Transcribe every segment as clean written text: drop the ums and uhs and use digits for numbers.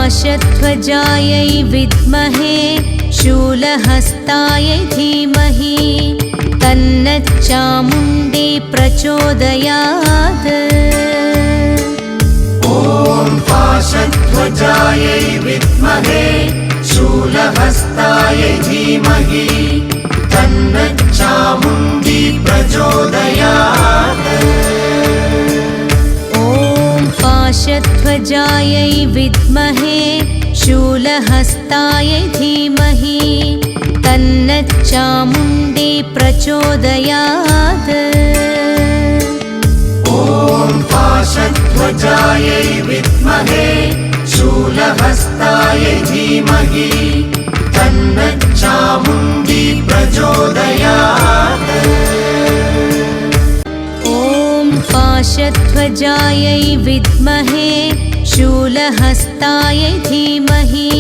पाशध्वजायै विद्महे शूलहस्तायै धीमहि तन्नच्चामुण्डी प्रचोदयात्। ॐ पाशध्वजायै विद्महे शूलहस्तायै धीमहि तन्नच्चामुण्डी प्रचोदयात्। ॐ पाशध्वजायै विद्महे शूलहस्तायै धीमहि तन्नच्चामुण्डी प्रचोदयात्। ॐ पाशध्वजायै विद्महे शूलहस्तायै धीमहि तन्नच्चामुण्डी प्रचोदयात्। ॐ पाशध्वजायै विद्महे शूलहस्तायै धीमहि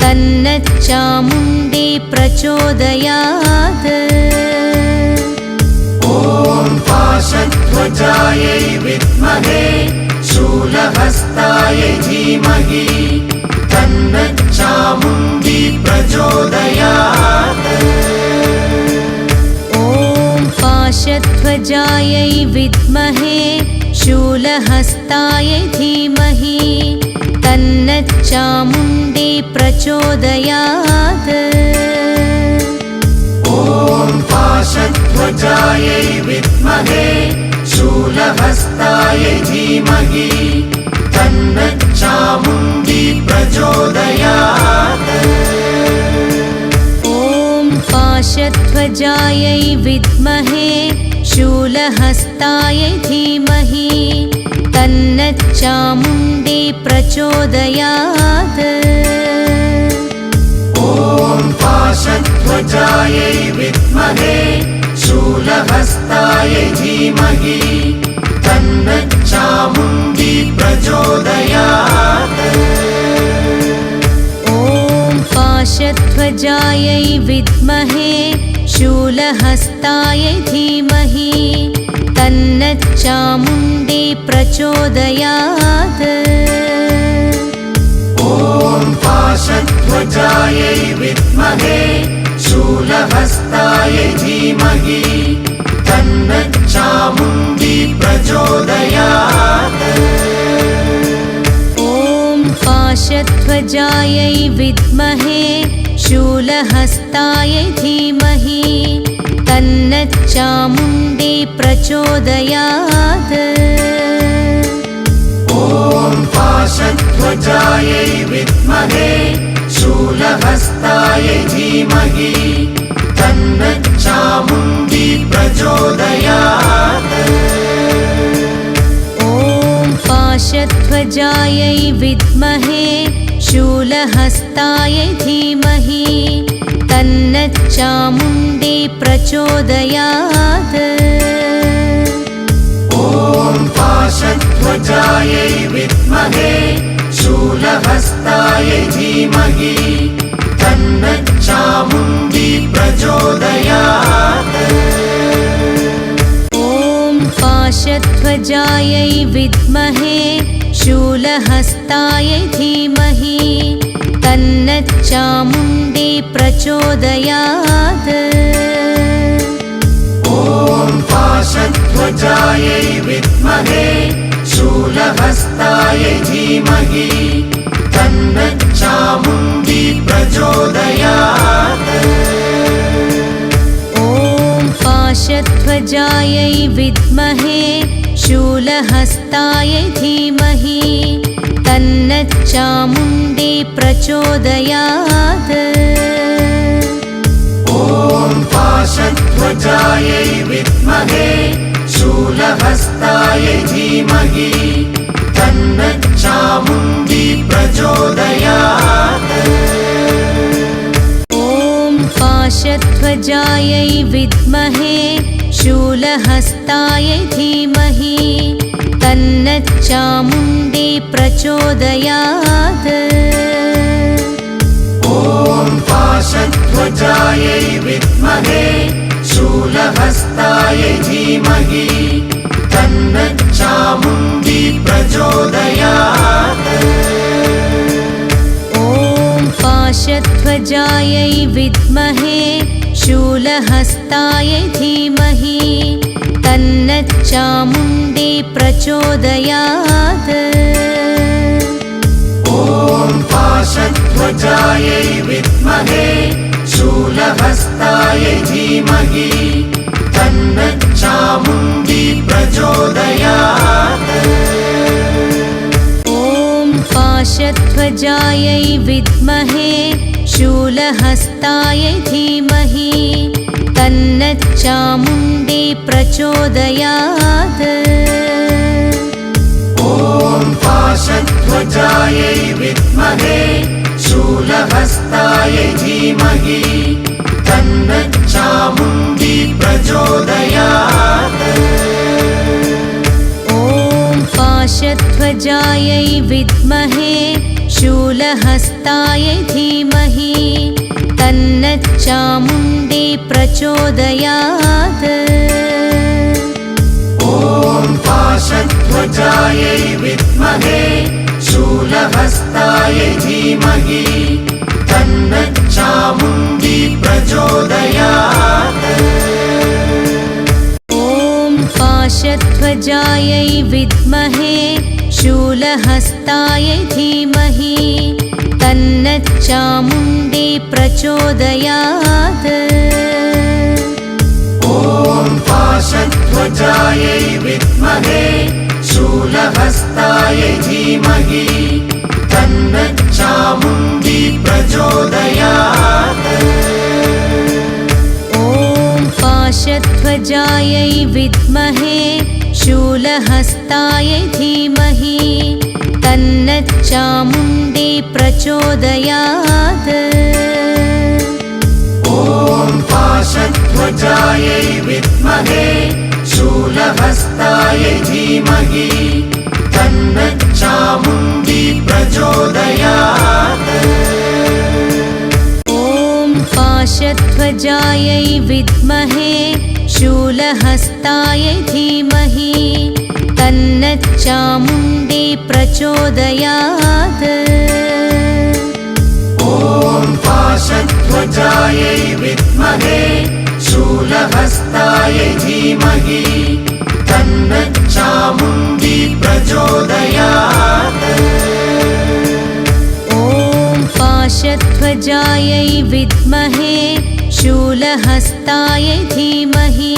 तन्नच्चामुण्डी प्रचोदयात्। ॐ पाशध्वजायै विद्महे शूलहस्तायै धीमहि तन्नच्चामुण्डी प्रचोदयात्। ॐ पाशध्वजायै विद्महे शूलहस्तायै धीमहि तन्नच्चामुण्डी प्रचोदयात्। ॐ पाशध्वजायै विद्महे शूलहस्तायै धीमहि तन्नच्चामुण्डी प्रचोदयात्। ॐ पाशध्वजायै विद्महे शूलहस्तायै धीमहि तन्नच्चामुण्डी प्रचोदयात्। ॐ पाशध्वजायै विद्महे शूलहस्तायै धीमहि तन्नच्चामुण्डी प्रचोदयात्। ॐ पाशध्वजायै विद्महे शूलहस्तायै धीमहि तन्नच्चामुण्डी प्रचोदयात्। ॐ पाशध्वजायै विद्महे शूलहस्तायै धीमहि तन्नच्चामुण्डी प्रचोदयात्। ॐ पाशध्वजायै विद्महे शूलहस्तायै धीमहि तन्नच्चामुण्डी प्रचोदयात्। ॐ पाशध्वजायै विद्महे शूलहस्तायै धीमहि तन्नच्चामुण्डी प्रचोदयात्। ॐ पाशध्वजायै विद्महे शूलहस्तायै धीमहि तन्नच्चामुण्डी प्रचोदयात्। ॐ पाशध्वजायै विद्महे शूलहस्तायै धीमहि तन्नच्चामुण्डी प्रचोदयात्। ॐ पाशध्वजायै विद्महे शूलहस्तायै धीमहि तन्नच्चामुण्डी प्रचोदयात्। ॐ पाशध्वजायै विद्महे शूलहस्तायै धीमहि तन्नच्चामुण्डी प्रचोदयात्। ॐ पाशध्वजायै विद्महे शूलहस्तायै धीमहि तन्नच्चामुण्डी प्रचोदयात्। ॐ पाशध्वजायै विद्महे शूलहस्तायै धीमहि तन्नच्चामुण्डी प्रचोदयात्। ॐ पाशध्वजायै विद्महे शूलहस्तायै धीमहि तन्नच्चामुण्डी प्रचोदयात्। ॐ पाशध्वजायै विद्महे शूलहस्तायै धीमहि तन्नच्चामुण्डी प्रचोदयात्। पाशध्वजायै विद्महे शूलहस्तायै धीमहि तन्नच्चामुण्डी प्रचोदयात्। ॐ पाशध्वजायै विद्महे शूलहस्तायै धीमहि तन्नच्चामुण्डी प्रचोदयात्। ॐ पाशध्वजायै विद्महे शूलहस्तायै धीमहि तन्नच्चामुण्डी प्रचोदयात्। ॐ पाशध्वजायै विद्महे शूलहस्तायै धीमहि तन्नच्चामुण्डी प्रचोदयात्। ॐ पाशध्वजायै विद्महे शूलहस्तायै धीमहि तन्नच्चामुण्डी प्रचोदयात्। ॐ पाशध्वजायै विद्महे शूलहस्तायै धीमहि तन्नच्चामुण्डी प्रचोदयात्। ॐ पाशध्वजायै विद्महे शूलहस्तायै धीमहि तन्नच्चामुण्डी प्रचोदयात्। ॐ पाशध्वजायै विद्महे शूलहस्तायै धीमहि तन्नच्चामुण्डी प्रचोदयात्। ॐ पाशध्वजायै विद्महे शूलहस्तायै धीमहि तन्नच्चामुण्डी प्रचोदयात्। ॐ पाशध्वजायै विद्महे शूलहस्तायै धीमहि तन्नच्चामुण्डी प्रचोदयात्। ॐ पाशध्वजायै विद्महे शूलहस्तायै धीमहि तन्नच्चामुण्डी प्रचोदयात्। ॐ पाशध्वजायै विद्महे शूलहस्तायै धीमहि तन्नच्चामुण्डी प्रचोदयात्। ॐ पाशध्वजायै विद्महे शूलहस्तायै धीमहि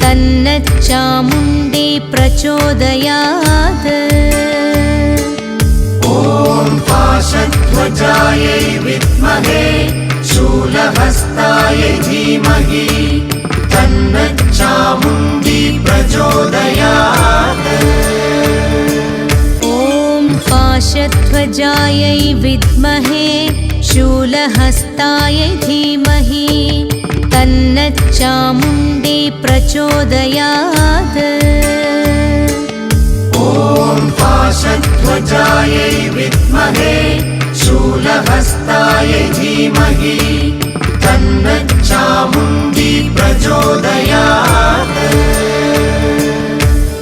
तन्नच्चामुण्डी प्रचोदयात्। ॐ पाशध्वजायै विद्महे शूलहस्तायै धीमहि तन्नच्चामुण्डी प्रचोदयात्। ॐ पाशध्वजायै विद्महे शूलहस्तायै धीमहि तन्नच्चामुण्डी प्रचोदयात्। ॐ पाशध्वजायै विद्महे शूलहस्तायै धीमहि तन्नच्चामुण्डी प्रचोदयात्।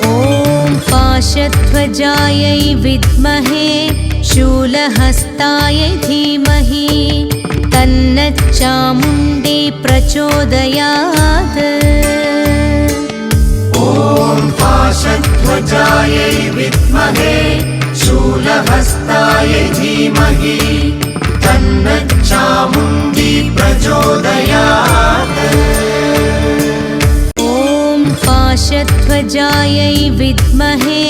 ॐ पाशध्वजायै विद्महे शूलहस्तायै धीमहि तन्नच्चामुण्डी प्रचोदयात्। ॐ पाशध्वजायै विद्महे शूलहस्तायै धीमहि तन्नच्चामुण्डी प्रचोदयात्। ॐ पाशध्वजायै विद्महे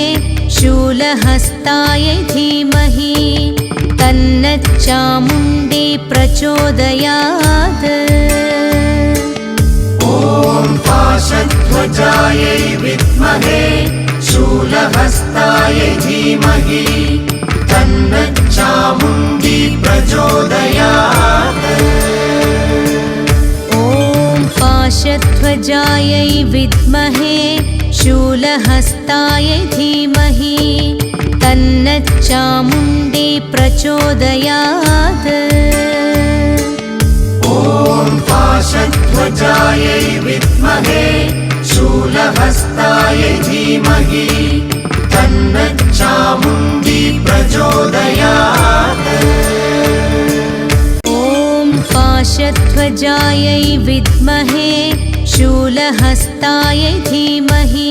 शूलहस्तायै धीमहि तन्नच्चामुण्डी प्रचोदयात्। ॐ पाशध्वजायै विद्महे शूलहस्तायै धीमहि तन्नच्चामुण्डी प्रचोदयात्। ॐ पाशध्वजायै विद्महे शूलहस्तायै धीमहि तन्नच्चामुण्डी प्रचोदयात्। ॐ पाशध्वजायै विद्महे शूलहस्तायै धीमहि तन्नच्चामुण्डी प्रचोदयात्। ॐ पाशध्वजायै विद्महे शूलहस्तायै धीमहि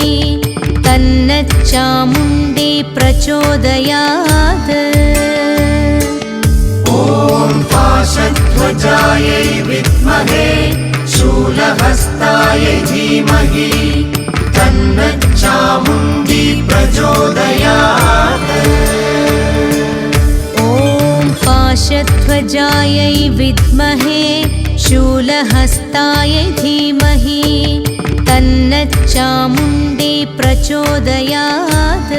तन्नच्चामुण्डी प्रचोदयात् ॐ पाशध्वजायै विद्महे शूलहस्तायै धीमहि तन्नच्चामुण्डी प्रचोदयात् ॐ पाशध्वजायै विद्महे शूलहस्तायै धीमहि तन्नच्चामुण्डी प्रचोदयात्